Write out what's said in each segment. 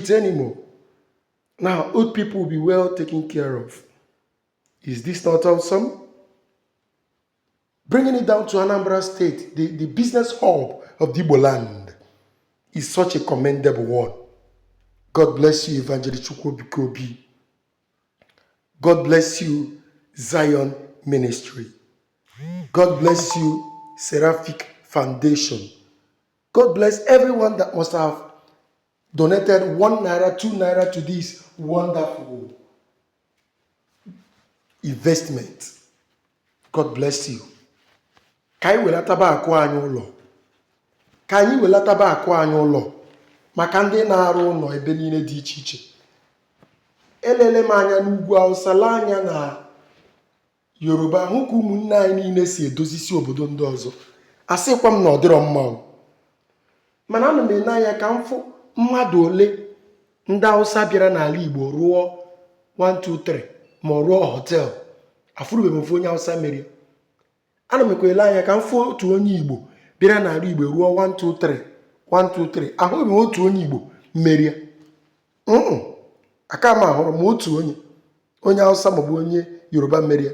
anymore. Now, old people will be well taken care of. Is this not awesome? Bringing it down to Anambra State, the business hub of the Igbo land, is such a commendable one. God bless you, Evang Chukwuebuka Obi. God bless you, Zion Ministry. God bless you, Seraphic Foundation. God bless everyone that must have donated 1 naira, 2 naira to this wonderful investment. God bless you. Ka anyị welataba akụ anyị ụlọ. Ka anyị welataba akụ anyị ụlọ. Maka ndị na-arụ ụlọ ebe niile dị iche iche. Elele m anya n'ugwu Hausa, lee anya na Yoruba, hụ ka ụmụnne anyị niile si edozisi obodo ndị ọzọ. Asịkwa m na ọ dịrọ mma o. Mana ana m ene anya ka m fụ mmadụ ole ndị Hausa bịara n'ala Igbo rụọ 1 2 3 ma ọ rụọ họtel. Afụrụbeghị m ofu onye Hausa merie. Ana m ekwele anya ka m fụ otu onye Igbo bịara n'ala Igbo rụọ 1 2 3 1 2 3. Ahụghị m otu onye Igbo merie. Aka m ahụrụ m otu onye Hausa maọbụ onye Yoruba merie.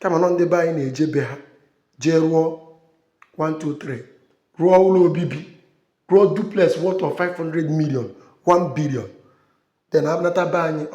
Kama nọ ndị be anyị na-eje be ha jee rụọ 1 2 3 rụọ ụlọ obibi, rụọ duplex worth of 500 million, 1 billion. Then abnata be anyị